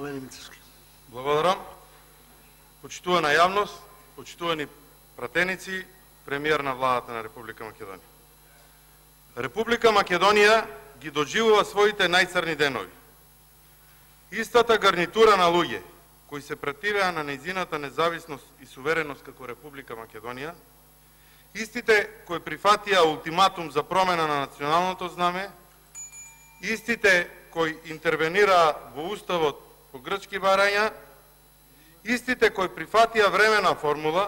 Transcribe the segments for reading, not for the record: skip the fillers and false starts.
Војне Мицевски. Благодарам. Почитувана јавност, почитувани пратеници, премиер на владата на Република Македонија. Република Македонија ги доживува своите најцрни денови. Истата гарнитура на луѓе кои се противеа на нејзината независност и сувереност како Република Македонија, истите кои прифатија ултиматум за промена на националното знаме, истите кои интервенираа во уставот по грчки барања, истите кои прифатија времена формула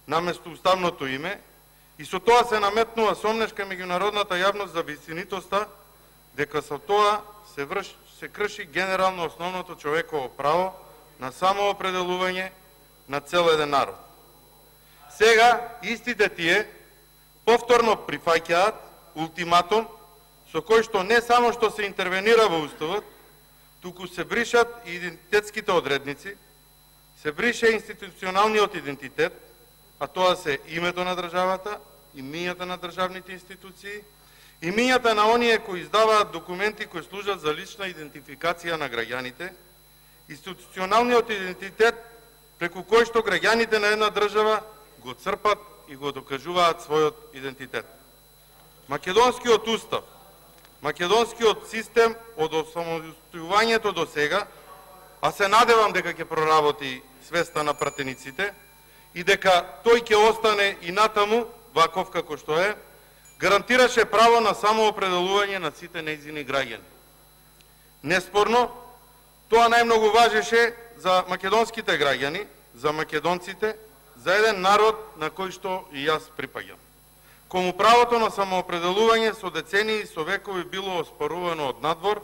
наместо уставното име и со тоа се наметнува сомнеш кај меѓународната јавност за вистинитоста дека со тоа се крши генерално основното човеково право на самоопределување на цел еден народ. Сега истите тие повторно прифаќаат ултиматум со кој што не само што се интервенира во уставот, туку се бришат и идентитетските одредници, се брише институционалниот идентитет, а тоа се името на државата, имињата на државните институции, имињата на оние кои издаваат документи кои служат за лична идентификација на граѓаните, институционалниот идентитет преку кој што граѓаните на една држава го црпат и го докажуваат својот идентитет. Македонскиот устав, македонскиот систем од осамостојувањето до сега, а се надевам дека ќе проработи свеста на пратениците и дека тој ќе остане и натаму ваков како што е, гарантираше право на самоопределување на сите нејзини граѓани. Неспорно, тоа најмногу важеше за македонските граѓани, за македонците, за еден народ на кој што и јас припаѓам. Кому правото на самоопределување со децении и со векови било оспорувано од надвор,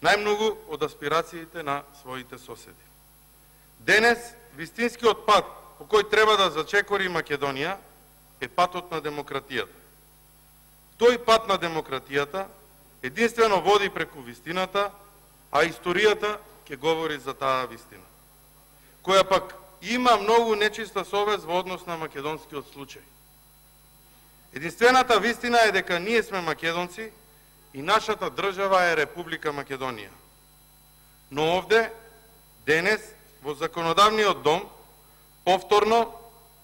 најмногу од аспирациите на своите соседи. Денес, вистинскиот пат по кој треба да зачекори Македонија е патот на демократијата. Тој пат на демократијата единствено води преку вистината, а историјата ќе говори за таа вистина, која пак има многу нечиста совест во однос на македонскиот случај. Единствената вистина е дека ние сме македонци и нашата држава е Република Македонија. Но овде, денес, во законодавниот дом, повторно,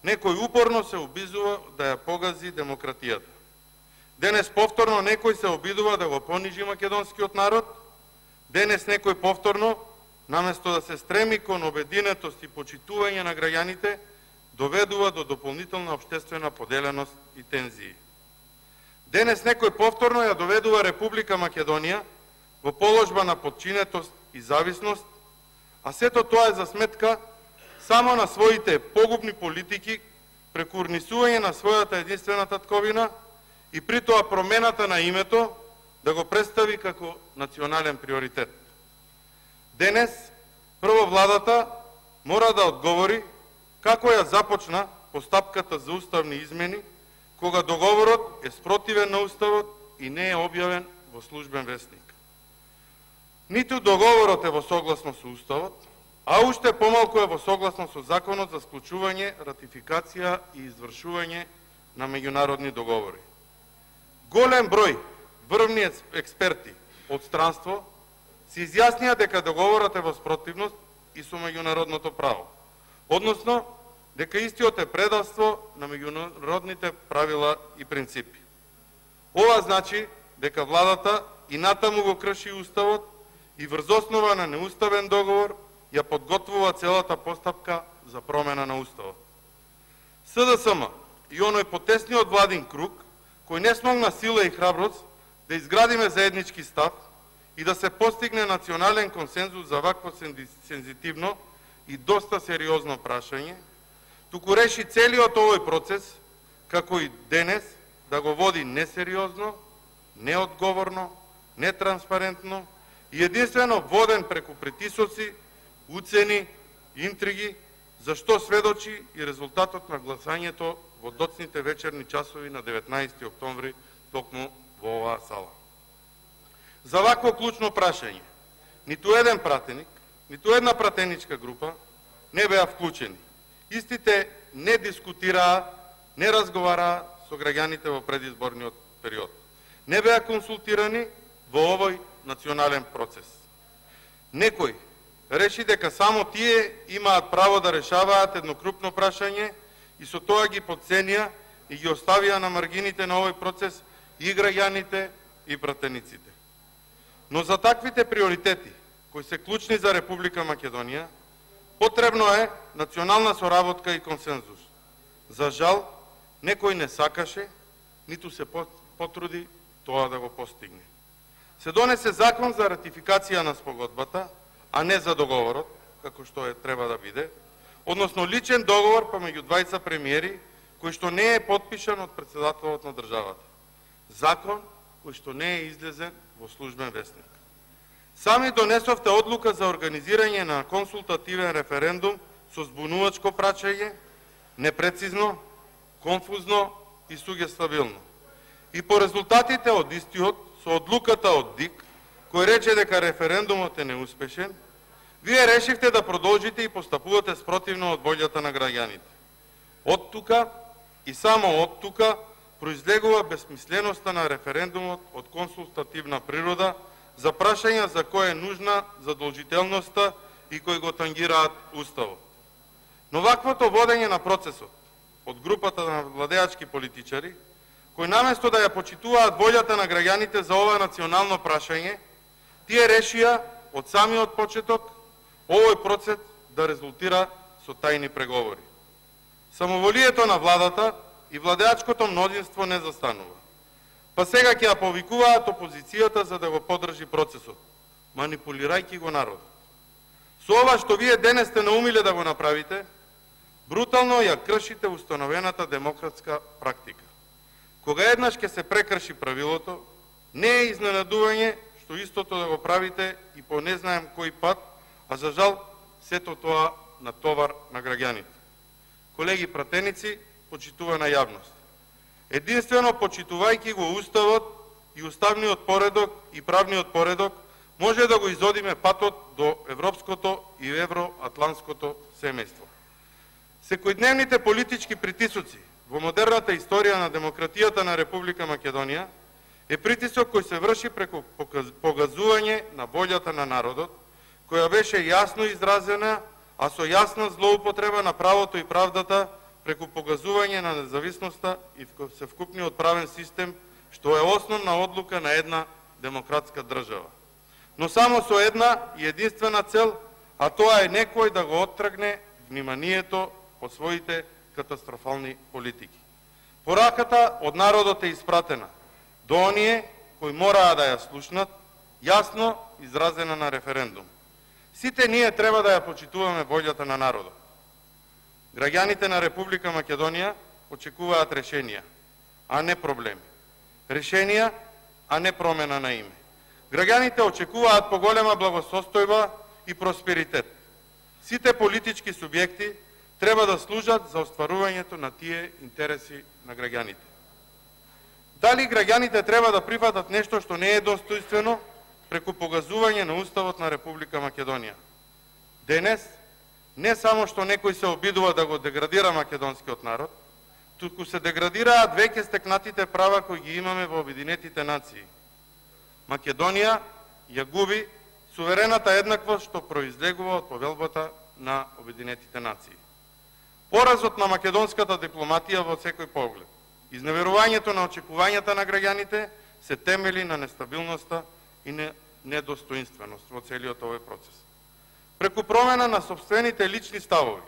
некој упорно се обидува да ја погази демократијата. Денес повторно некој се обидува да го понижи македонскиот народ, денес некој повторно, наместо да се стреми кон обединетост и почитување на граѓаните, доведува до дополнителна општествена поделеност и тензии. Денес некој повторно ја доведува Република Македонија во положба на подчинетост и зависност, а сето тоа е за сметка само на своите погубни политики, преку урнисување на својата единствена татковина и при тоа промената на името да го представи како национален приоритет. Денес, прво владата мора да одговори како ја започна постапката за уставни измени, кога договорот е спротивен на уставот и не е објавен во службен весник. Ниту договорот е во согласно со уставот, а уште помалку е во согласно со законот за склучување, ратификација и извршување на меѓународни договори. Голем број врвни експерти од странство се изјаснија дека договорот е во спротивност и со меѓународното право, односно дека истиот е предавство на меѓународните правила и принципи. Ова значи дека владата и натаму го крши уставот и врз основа на неуставен договор ја подготвува целата постапка за промена на уставот. СДСМ и оној потесниот владин круг, кој не смогна сила и храброст да изградиме заеднички став и да се постигне национален консензус за вакво сензитивно и доста сериозно прашање, туку реши целиот овој процес, како и денес, да го води несериозно, неодговорно, нетранспарентно и единствено воден преку притисоци, уцени, интриги, за што сведочи и резултатот на гласањето во доцните вечерни часови на 19 октомври токму во оваа сала. За вакво клучно прашање, ниту еден пратеник, ниту една пратеничка група не беа вклучени. Истите не дискутираа, не разговараа со граѓаните во предизборниот период. Не беа консултирани во овој национален процес. Некои реши дека само тие имаат право да решаваат едно крупно прашање и со тоа ги подценија и ги оставија на маргините на овој процес и граѓаните и пратениците. Но за таквите приоритети, кои се клучни за Република Македонија, потребно е национална соработка и консензус. За жал, некој не сакаше, ниту се потруди тоа да го постигне. Се донесе закон за ратификација на спогодбата, а не за договорот, како што треба да биде, односно личен договор помеѓу двајца премиери, кој што не е подпишан од председателот на државата. Закон кој што не е излезен во службен весник. Сами донесовте одлука за организирање на консултативен референдум со збунувачко прашање, непрецизно, конфузно и сугестабилно. И по резултатите од истиот, со одлуката од ДИК, кој рече дека референдумот е неуспешен, вие решивте да продолжите и постапувате спротивно од волјата на граѓаните. Од тука и само од тука произлегува безсмисленоста на референдумот од консултативна природа за прашања за кој е нужна задолжителноста и кои го тангираат Уставот. Но ваквото водење на процесот од групата на владеачки политичари, кои наместо да ја почитуваат волјата на граѓаните за ова национално прашање, тие решија од самиот почеток овој процес да резултира со тајни преговори. Самоволието на владата и владеачкото мнозинство не застанува. Па сега ќе ја повикуваат опозицијата за да го поддржи процесот, манипулирајќи го народот. Со ова што вие денес сте наумиле да го направите, брутално ја кршите установената демократска практика. Кога еднаш ќе се прекрши правилото, не е изненадување што истото да го правите и по не знаем кој пат, а за жал сето тоа на товар на граѓаните. Колеги пратеници, почитувана јавност, единствено почитувајќи го Уставот и уставниот поредок и правниот поредок, може да го изодиме патот до европското и евроатлантското семејство. Секојдневните политички притисоци во модерната историја на демократијата на Република Македонија е притисок кој се врши преку погазување на волјата на народот, која беше јасно изразена, а со јасна злоупотреба на правото и правдата преку погазување на независноста и севкупниот правен систем, што е основна одлука на една демократска држава. Но само со една и единствена цел, а тоа е некој да го оттргне вниманието од своите катастрофални политики. Пораката од народот е испратена до оние кои мораа да ја слушнат, јасно изразена на референдум. Сите ние треба да ја почитуваме волјата на народот. Граѓаните на Република Македонија очекуваат решенија, а не проблеми. Решенија, а не промена на име. Граѓаните очекуваат поголема благосостојба и просперитет. Сите политички субјекти треба да служат за остварувањето на тие интереси на граѓаните. Дали граѓаните треба да прифатат нешто што не е достојствено преку погазување на Уставот на Република Македонија? Денес, не само што некој се обидува да го деградира македонскиот народ, туку се деградираат веќе стекнатите права кои ги имаме во Обединетите нации. Македонија ја губи суверената еднаквост што произлегува од повелбата на Обединетите нации. Поразот на македонската дипломатија во секој поглед, изневерувањето на очекувањата на граѓаните се темели на нестабилноста и недостоинственост во целиот овој процес. Преку промена на собствените лични ставови,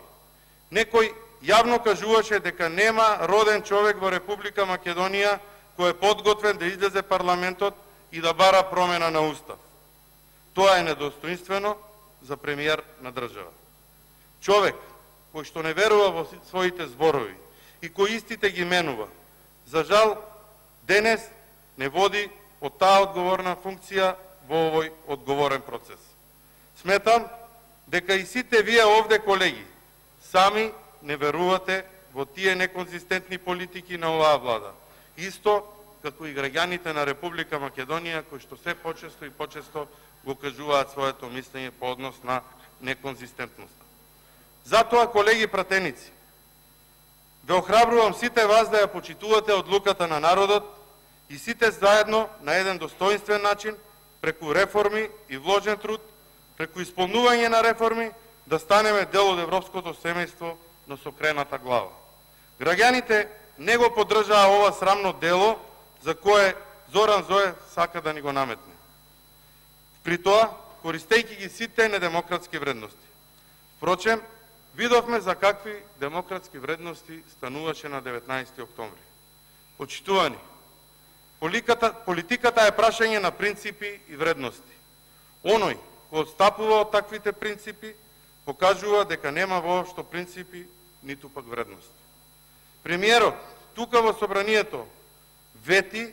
некој јавно кажуваше дека нема роден човек во Република Македонија кој е подготвен да излезе парламентот и да бара промена на Устав. Тоа е недостоинствено за премиер на држава. Човек кој што не верува во своите зборови и кој истите ги менува, за жал, денес не води од таа одговорна функција во овој одговорен процес. Сметам дека и сите вие овде, колеги, сами не верувате во тие неконзистентни политики на оваа влада. Исто како и граѓаните на Република Македонија, кои што се почесто и почесто го кажуваат своето мислење по однос на неконзистентноста. Затоа, колеги пратеници, ве охрабрувам сите вас да ја почитувате одлуката на народот и сите заедно на еден достоинствен начин, преку реформи и вложен труд, преку исполнување на реформи, да станеме дел од европското семејство, но со крената глава. Граѓаните не го поддржаа ова срамно дело за кое Зоран Зоев сака да ни го наметне. При тоа, користејќи ги сите недемократски вредности. Впрочем, видовме за какви демократски вредности стануваше на 19 октомври. Почитувани, политиката е прашање на принципи и вредности. Оној кој отстапува од таквите принципи, покажува дека нема воопшто принципи, ниту пак вредности. Премиерот, тука во собранието, вети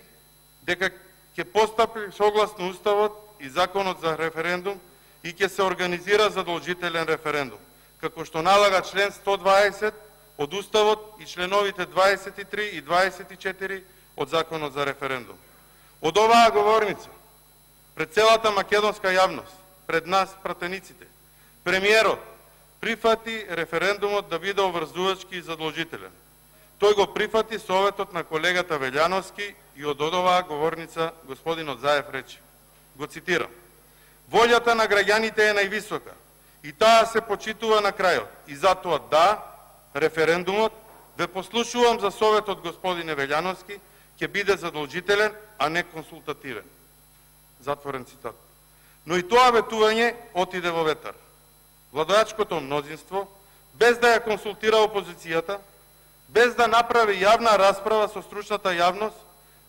дека ќе постапи согласно Уставот и Законот за референдум и ќе се организира задолжителен референдум, како што налага член 120 од Уставот и членовите 23 и 24 од Законот за референдум. Од оваа говорница, пред целата македонска јавност, пред нас, пратениците, премиерот прифати референдумот да биде обврзувачки и задолжителен. Тој го прифати советот на колегата Велјановски и од оваа говорница господинот Заев рече, го цитирам: "Волјата на граѓаните е највисока и таа се почитува на крајот. И затоа да, референдумот, ве послушувам за советот господине Велјановски, ќе биде задолжителен, а не консултативен." Затворен цитат. Но и тоа ветување отиде во ветар. Владаачкото мнозинство, без да ја консултира опозицијата, без да направи јавна расправа со стручната јавност,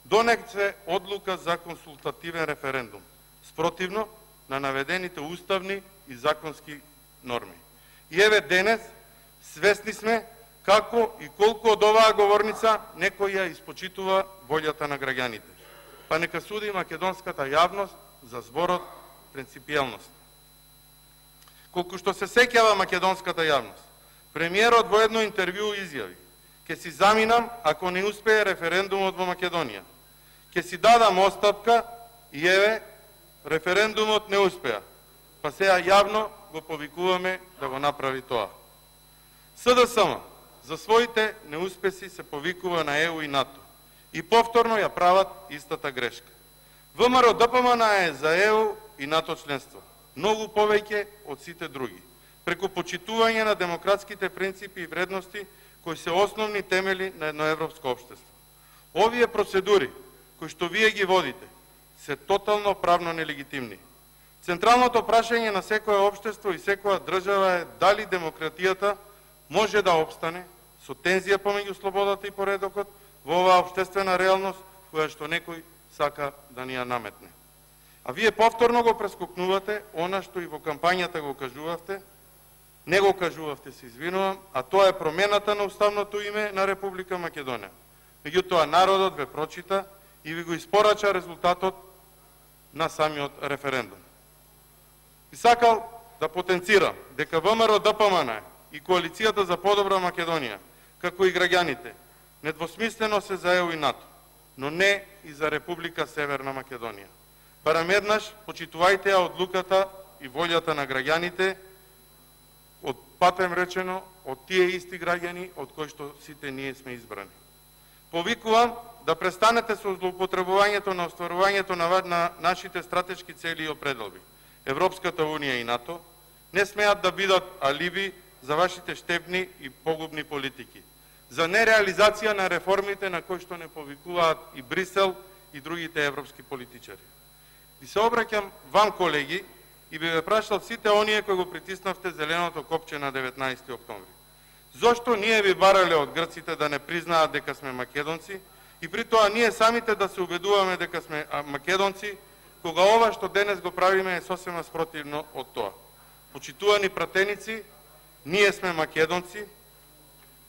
донесе одлука за консултативен референдум, спротивно на наведените уставни и законски норми. И еве денес, свесни сме како и колку од оваа говорница некој ја испочитува волјата на граѓаните. Па нека суди македонската јавност за зборот принципијалност. Колку што се сеќава македонската јавност, премиерот во едно интервју изјави: "Ке си заминам ако не успее референдумот во Македонија. Ке си дадам оставка и еве, референдумот не успеа. Па сега јавно го повикуваме да го направи тоа." СДСМ за своите неуспеси се повикува на ЕУ и НАТО и повторно ја прават истата грешка. ВМРО ДПМН е за ЕУ и НАТО членство, многу повеќе од сите други, преку почитување на демократските принципи и вредности кои се основни темели на едно европско општество. Овие процедури, кои што вие ги водите, се тотално правно нелегитимни. Централното прашање на секое општество и секоја држава е дали демократијата може да обстане со тензија помеѓу слободата и поредокот во оваа општествена реалност која што некој сака да ни ја наметне. А вие повторно го прескокнувате она што и во кампањата го кажувавте, не го кажувавте, се извинувам, а тоа е промената на уставното име на Република Македонија. Меѓутоа народот ве прочита и ви го испорача резултатот на самиот референдум. И сакал да потенцирам дека ВМРО ДПМН и Коалицијата за подобра Македонија, како и граѓаните, недвосмислено се за ЕУ и НАТО, но не и за Република Северна Македонија. Барем еднаш почитувајте ја одлуката и волјата на граѓаните, од патем речено, од тие исти граѓани од кои што сите ние сме избрани. Повикувам да престанете со злоупотребувањето на остварувањето на нашите стратешки цели и определби. Европската Унија и НАТО не смеат да бидат алиби за вашите штебни и погубни политики, за нереализација на реформите на кои што не повикуваат и Брисел и другите европски политичари. И се обраќам вам, колеги, и би ве прашал сите оние кои го притиснавте зеленото копче на 19 октомври. Зошто ние ви барале од грците да не признаат дека сме македонци и при тоа ние самите да се убедуваме дека сме македонци, кога ова што денес го правиме е сосема спротивно од тоа. Почитувани пратеници, ние сме македонци,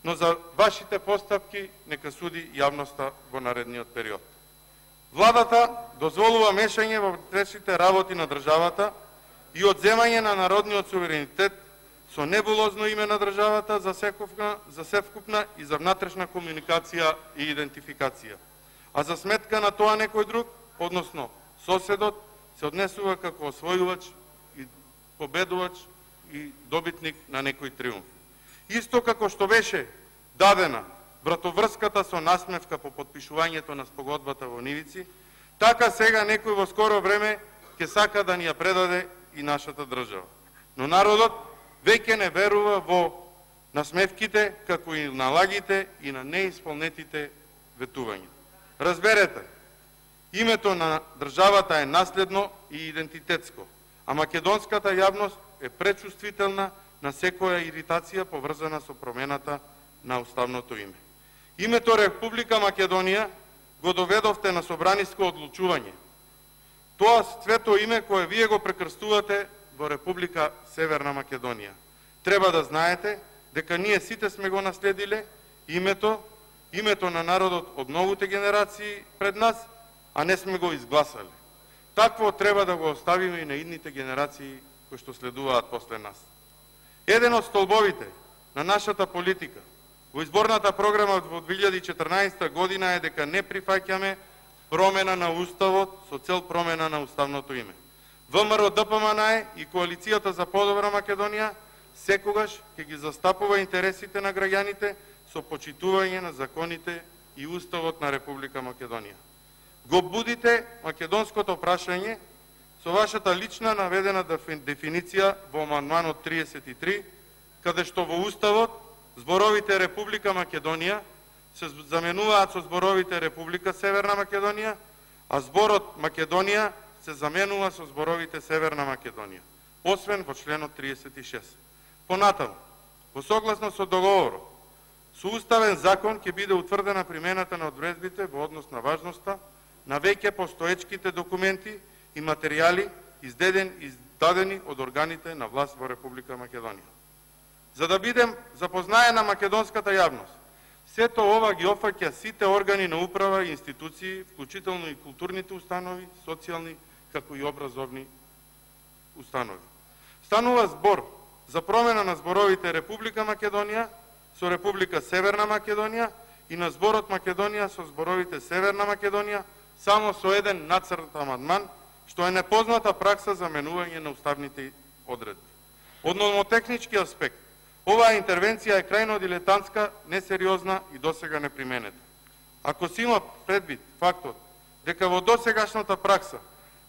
но за вашите постапки нека суди јавноста во наредниот период. Владата дозволува мешање во внатрешните работи на државата и одземање на народниот суверенитет со небулозно име на државата за севкупна и за внатрешна комуникација и идентификација. А за сметка на тоа некој друг, односно соседот, се однесува како освојувач и победувач и добитник на некој триумф. Исто како што беше дадена вратоврската со насмевка по подпишувањето на спогодбата во Нивици, така сега некој во скоро време ќе сака да ни ја предаде и нашата држава. Но народот веќе не верува во насмевките, како и налагите и на неисполнетите ветувања. Разберете, името на државата е наследно и идентитетско, а македонската јавност е пречувствителна на секоја иритација поврзана со промената на уставното име. Името Република Македонија го доведовте на собраниско одлучување. Тоа свето име кое вие го прекрстувате во Република Северна Македонија. Треба да знаете дека ние сите сме го наследиле името на народот од многуте генерации пред нас, а не сме го изгласале. Такво треба да го оставиме и на идните генерации кои што следуваат после нас. Еден од столбовите на нашата политика во изборната програма во 2014 година е дека не прифаќаме промена на Уставот со цел промена на уставното име. ВМРО ДПМН и Коалицијата за подобра Македонија секогаш ќе ги застапува интересите на граѓаните со почитување на законите и Уставот на Република Македонија. Го будите македонското прашање со вашата лична наведена дефиниција во амандманот 33, каде што во Уставот зборовите Република Македонија се заменуваат со зборовите Република Северна Македонија, а зборот Македонија се заменува со зборовите Северна Македонија, освен во членот 36. Понатаму, во согласно со договорот, со уставен закон ќе биде утврдена примената на одредбите во однос на важноста на веќе постоечките документи и материјали издадени од органите на власт во Република Македонија. За да бидем запознаена македонската јавност, сето ова ги опфаќа сите органи на управа и институции, вклучително и културните установи, социјални, како и образовни установи. Станува збор за промена на зборовите Република Македонија со Република Северна Македонија и на зборот Македонија со зборовите Северна Македонија само со еден нацрт амандман, што е непозната пракса за менување на уставните одредби. Од нормотехнички аспект, оваа интервенција е крајно дилетантска, несериозна и досега неприменета. Ако се има предвид фактот дека во досегашната пракса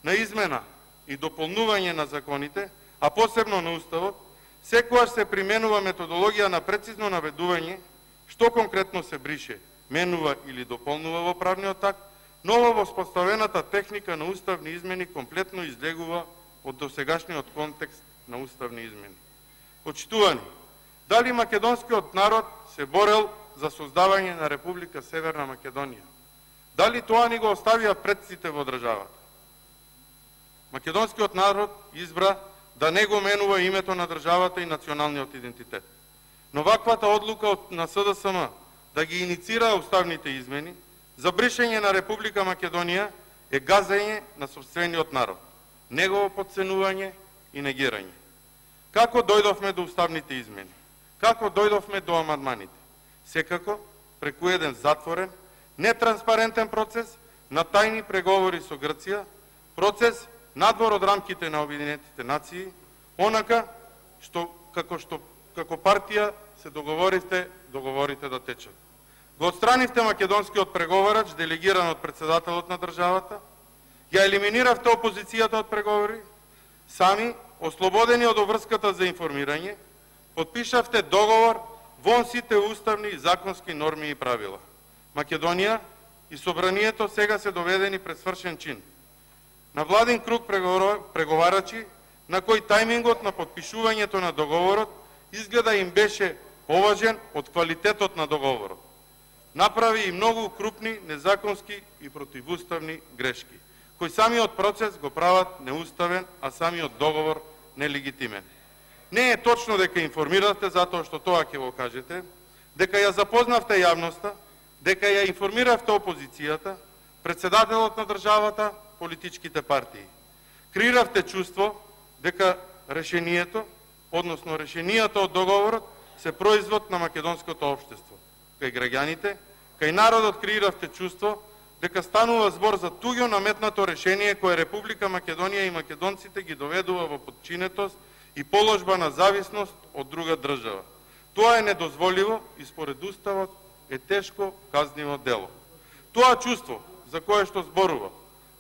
на измена и дополнување на законите, а посебно на Уставот, секогаш се применува методологија на прецизно наведување што конкретно се брише, менува или дополнува во правниот акт, ново воспоставената техника на уставни измени комплетно излегува од досегашниот контекст на уставни измени. Почитувани, дали македонскиот народ се борел за создавање на Република Северна Македонија? Дали тоа ни го оставија предците во државата? Македонскиот народ избра да не го менува името на државата и националниот идентитет. Но ваквата одлука на СДСМ да ги иницира уставните измени за бришење на Република Македонија е газење на сопствениот народ, негово подценување и негирање. Како дојдовме до уставните измени? Како дојдовме до амандманите? Секако, преку еден затворен, нетранспарентен процес на тајни преговори со Грција, процес надвор од рамките на Обединетите нации, онака како партија се договорите да течат. Го отстранивте македонскиот преговарач, делегиран од председателот на државата, ја елиминиравте опозицијата од преговори, сами, ослободени од обврската за информирање, подпишавте договор вон сите уставни и законски норми и правила. Македонија и собранието сега се доведени пред свршен чин. На владин круг преговарачи, на кој тајмингот на подпишувањето на договорот изгледа им беше поважен од квалитетот на договорот. Направи и многу крупни, незаконски и противуставни грешки, кои самиот процес го прават неуставен, а самиот договор нелегитимен. Не е точно дека информиравте затоа што тоа ќе го кажете, дека ја запознавте јавноста, дека ја информиравте опозицијата, председателот на државата, политичките партии. Креиравте чувство дека решението, односно решенијата од договорот, се производ на македонското општество. Кај граѓаните, кај народот креиравте чувство дека станува збор за туѓо наметнато решение кое Република Македонија и македонците ги доведува во подчинетост и положба на зависност од друга држава. Тоа е недозволиво и според Уставот е тешко казниво дело. Тоа чувство за кое што зборува,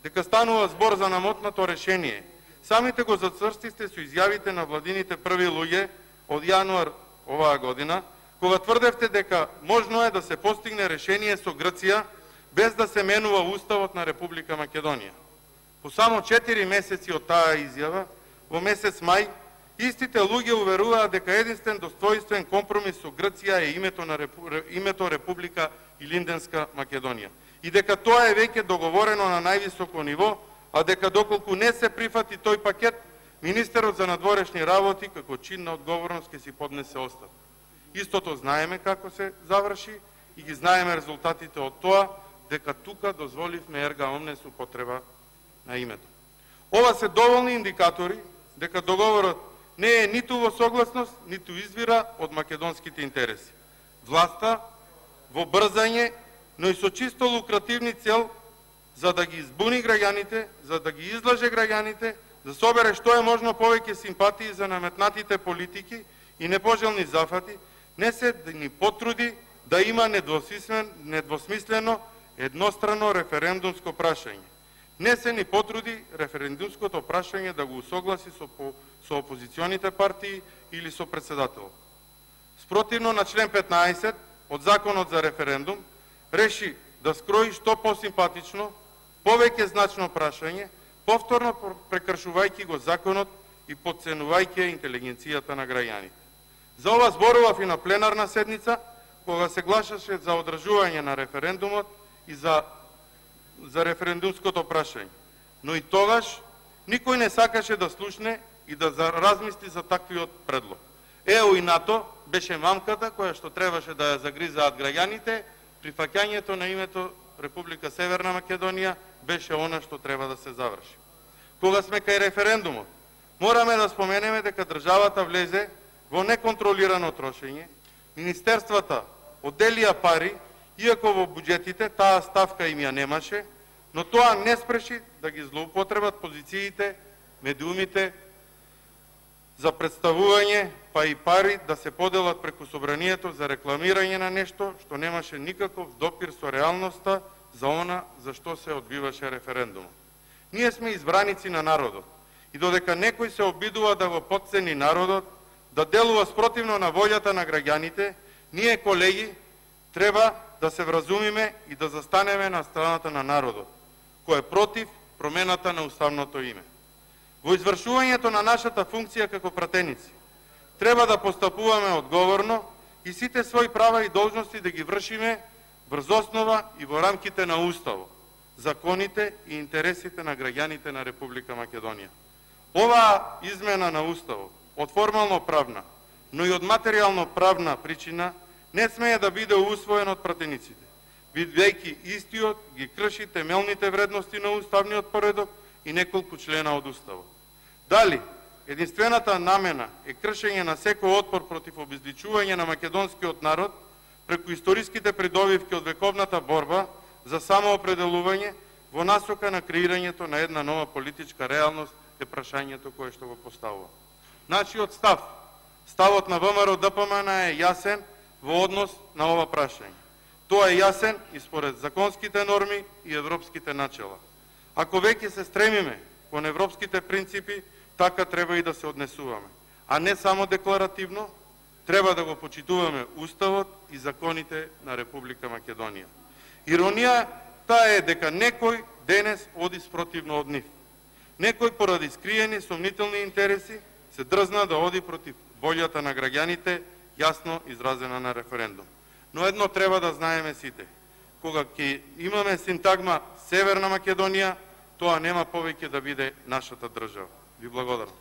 дека станува збор за намотнато решение, Самите го зацврстисте со изјавите на владините први луѓе од јануар оваа година, кога тврдевте дека можно е да се постигне решение со Грција без да се менува Уставот на Република Македонија. По само 4 месеци од таа изјава, во месец мај, истите луѓе уверуваат дека единствен достоинствен компромис со Грција е името Република Илинденска Македонија. И дека тоа е веќе договорено на највисоко ниво, а дека доколку не се прифати тој пакет, министерот за надворешни работи како чин на одговорност ќе си поднесе оставка. Истото знаеме како се заврши и ги знаеме резултатите од тоа, дека тука дозволивме ерга омнес употреба на името. Ова се доволни индикатори дека договорот не е ниту во согласност, ниту извира од македонските интереси. Власта во брзање, но и со чисто лукративни цел, за да ги избуни граѓаните, за да ги излаже граѓаните, да собере што е можно повеќе симпатии за наметнатите политики и непожелни зафати, не се да ни потруди да има недвосмислено еднострано референдумско прашање. Не се ни потруди референдумското прашање да го усогласи со опозиционите партии или со председателот. Спротивно на член 15 од Законот за референдум, реши да скрои што посимпатично, повеќе значно прашање, повторно прекршувајќи го законот и подценувајќи интелигенцијата на граѓаните. За ова зборував и на пленарна седница, кога се гласаше за одржување на референдумот и за референдумското прашање. Но и тогаш никој не сакаше да слушне и да размисли за таквиот предлог. Ео и нато беше мамката која што требаше да ја загризаат граѓаните, прифаќањето на името Република Северна Македонија беше она што треба да се заврши. Кога сме кај референдумот, мораме да споменеме дека државата влезе во неконтролирано трошење, министерствата одделија пари, иако во буџетите таа ставка им ја немаше, но тоа не спреши да ги злоупотребат позициите, медиумите за представување, па и пари да се поделат преку собранието за рекламирање на нешто што немаше никаков допир со реалноста за она за што се одбиваше референдумот. Ние сме избраници на народот и додека некој се обидува да го потцени народот, да делува спротивно на волјата на граѓаните, ние, колеги, треба да се вразумиме и да застанеме на страната на народот, кој е против промената на уставното име. Во извршувањето на нашата функција како пратеници, треба да постапуваме одговорно и сите своји права и должности да ги вршиме врз основа и во рамките на Уставот, законите и интересите на граѓаните на Република Македонија. Оваа измена на Уставот, од формално правна, но и од материјално правна причина, не смее да биде усвоен од пратениците, бидејќи истиот ги крши темелните вредности на уставниот поредок и неколку члена од Уставот. Дали единствената намена е кршење на секој отпор против обезличување на македонскиот народ преку историските придобивки од вековната борба за самоопределување во насока на креирањето на една нова политичка реалност е прашањето кое што го поставува. Нашиот ставот на ВМРО ДПМН е јасен во однос на ова прашање. Тоа е јасен и според законските норми и европските начела. Ако веќе се стремиме кон европските принципи, така треба и да се однесуваме, а не само декларативно, треба да го почитуваме Уставот и законите на Република Македонија. Иронијата е дека некој денес оди спротивно од нив. Некој поради скриени сомнителни интереси се дрзна да оди против волјата на граѓаните, јасно изразена на референдум. Но едно треба да знаеме сите. Кога ќе имаме синтагма Северна Македонија, тоа нема повеќе да биде нашата држава. Ви благодарам.